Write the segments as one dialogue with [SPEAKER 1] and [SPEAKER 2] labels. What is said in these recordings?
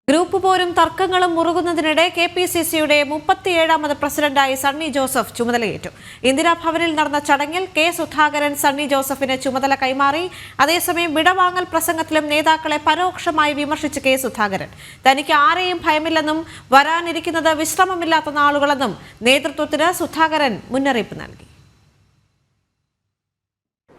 [SPEAKER 1] Group പോരും തർക്കങ്ങളും മുറുകുന്നതിനിടെ KPCCയുടെ 37ാമത് പ്രസിഡന്റായി സണ്ണി ജോസഫ് ചുമതലയേറ്റു. ഇന്ദിരാഭവനിൽ നടന്ന ചടങ്ങിൽ കെ സുധാകരൻ സണ്ണി ജോസഫിന് ചുമതല കൈമാറി. അതേസമയം വിടവാങ്ങൽ പ്രസംഗത്തിലും നേതാക്കളെ പരോക്ഷമായി വിമർശിച്ച് കെ സുധാകരൻ. തനിക്ക് ആരെയും ഭയമില്ലെന്നും വരാനിരിക്കുന്നത് വിശ്രമമില്ലാത്ത നാളുകളെന്നും നേതൃത്വത്തിന് സുധാകരൻ മുന്നറിയിപ്പ് നൽകി.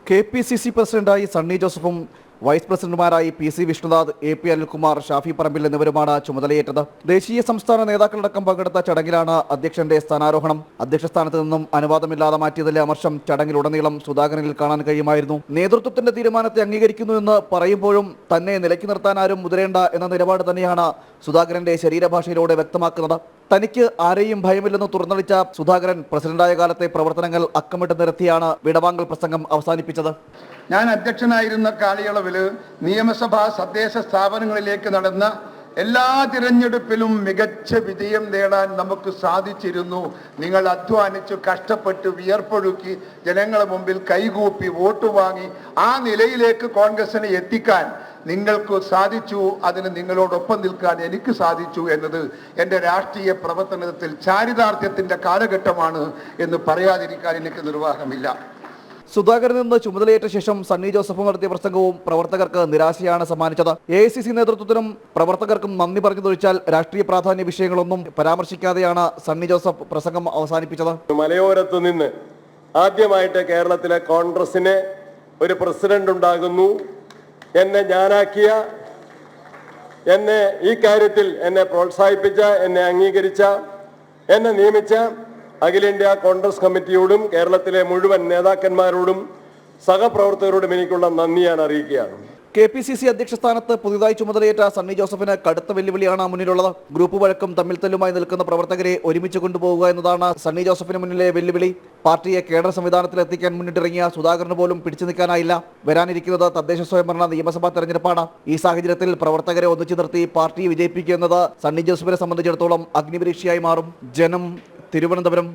[SPEAKER 2] KPCC പ്രസിഡന്റായി സണ്ണി ജോസഫും വൈസ് പ്രസിഡന്റുമാരായി PC വിഷ്ണുനാഥ്, AP അനിൽകുമാർ, ഷാഫി പറമ്പിൽ എന്നിവരുമാണ് ചുമതലയേറ്റത്. ദേശീയ സംസ്ഥാന നേതാക്കളടക്കം പങ്കെടുത്ത ചടങ്ങിലാണ് അധ്യക്ഷന്റെ സ്ഥാനാരോഹണം. അധ്യക്ഷ സ്ഥാനത്ത് നിന്നും അനുവാദമില്ലാതെ മാറ്റിയതിലെ അമർഷം ചടങ്ങിലുടനീളം സുധാകരനിൽ കാണാൻ കഴിയുമായിരുന്നു. നേതൃത്വത്തിന്റെ തീരുമാനത്തെ അംഗീകരിക്കുന്നു എന്ന് പറയുമ്പോഴും തന്നെ നിലയ്ക്ക് നിർത്താൻ ആരും മുതിരേണ്ട എന്ന നിലപാട് തന്നെയാണ് സുധാകരന്റെ ശരീരഭാഷയിലൂടെ വ്യക്തമാക്കുന്നത്. തനിക്ക് ആരെയും ഭയമില്ലെന്ന് തുറന്നടിച്ച സുധാകരൻ പ്രസിഡന്റായ കാലത്തെ പ്രവർത്തനങ്ങൾ അക്കമിട്ട് നിരത്തിയാണ് വിടവാങ്ങൽ പ്രസംഗം അവസാനിപ്പിച്ചത്.
[SPEAKER 3] ഞാൻ അധ്യക്ഷനായിരുന്ന കാലയളവിൽ നിയമസഭാ തദ്ദേശ സ്ഥാപനങ്ങളിലേക്ക് നടന്ന എല്ലാ തിരഞ്ഞെടുപ്പിലും മികച്ച വിജയം നേടാൻ നമുക്ക് സാധിച്ചിരുന്നു. നിങ്ങൾ അധ്വാനിച്ചു, കഷ്ടപ്പെട്ട്, വിയർപ്പൊഴുക്കി, ജനങ്ങളുടെ മുമ്പിൽ കൈകൂപ്പി വോട്ട് വാങ്ങി ആ നിലയിലേക്ക് കോൺഗ്രസിനെ എത്തിക്കാൻ നിങ്ങൾക്ക് സാധിച്ചു. അതിന് നിങ്ങളോടൊപ്പം നിൽക്കാൻ എനിക്ക് സാധിച്ചു എന്നത് എൻ്റെ രാഷ്ട്രീയ പ്രവർത്തനത്തിൽ ചാരിതാർത്ഥ്യത്തിൻ്റെ കാലഘട്ടമാണ് എന്ന് പറയാതിരിക്കാൻ എനിക്ക് നിർവാഹമില്ല.
[SPEAKER 2] സുധാകരനിൽ നിന്ന് ചുമതലയേറ്റ ശേഷം സണ്ണി ജോസഫ് നടത്തിയ പ്രസംഗവും പ്രവർത്തകർക്ക് നിരാശയാണ് സമ്മാനിച്ചത്. AICC നേതൃത്വത്തിനും പ്രവർത്തകർക്കും നന്ദി പറഞ്ഞതൊഴിച്ചാൽ രാഷ്ട്രീയ പ്രാധാന്യ വിഷയങ്ങളൊന്നും പരാമർശിക്കാതെയാണ് സണ്ണി ജോസഫ് പ്രസംഗം അവസാനിപ്പിച്ചത്.
[SPEAKER 4] മലയോരത്ത് നിന്ന് ആദ്യമായിട്ട് കേരളത്തിലെ കോൺഗ്രസിന് ഒരു പ്രസിഡന്റ് ഉണ്ടാകുന്നു. എന്നെ ഞാനാക്കിയ, എന്നെ ഈ കാര്യത്തിൽ എന്നെ പ്രോത്സാഹിപ്പിച്ച, എന്നെ അംഗീകരിച്ച, എന്നെ നിയമിച്ച അഖിലേന്ത്യാ കോൺഗ്രസ് കമ്മിറ്റിയോടും കേരളത്തിലെ മുഴുവൻ നേതാക്കന്മാരോടും സഹപ്രവർത്തകരോടും എനിക്കുള്ള നന്ദി ഞാൻ അറിയിക്കുകയാണ്.
[SPEAKER 2] KPCC അധ്യക്ഷ സ്ഥാനത്ത് പുതിയതായി ചുമതലയേറ്റ സണ്ണി ജോസഫിന് കടുത്ത വെല്ലുവിളിയാണ് മുന്നിലുള്ളത്. ഗ്രൂപ്പ് വഴക്കം തമ്മിൽ തല്ലുമായി നിൽക്കുന്ന പ്രവർത്തകരെ ഒരുമിച്ച് കൊണ്ടുപോകുക എന്നതാണ് സണ്ണി ജോസഫിന് മുന്നിലെ വെല്ലുവിളി. പാർട്ടിയെ കേഡർ സംവിധാനത്തിൽ എത്തിക്കാൻ മുന്നിട്ടിറങ്ങിയ സുധാകരന് പോലും പിടിച്ചു നിൽക്കാനായില്ല. വരാനിരിക്കുന്നത് തദ്ദേശ സ്വയംഭരണ നിയമസഭാ തെരഞ്ഞെടുപ്പാണ്. ഈ സാഹചര്യത്തിൽ പ്രവർത്തകരെ ഒന്നിച്ചു നിർത്തി പാർട്ടിയെ വിജയിപ്പിക്കുക എന്നത് സണ്ണി ജോസഫിനെ സംബന്ധിച്ചിടത്തോളം അഗ്നിപരീക്ഷയായി മാറും. ജനം, തിരുവനന്തപുരം.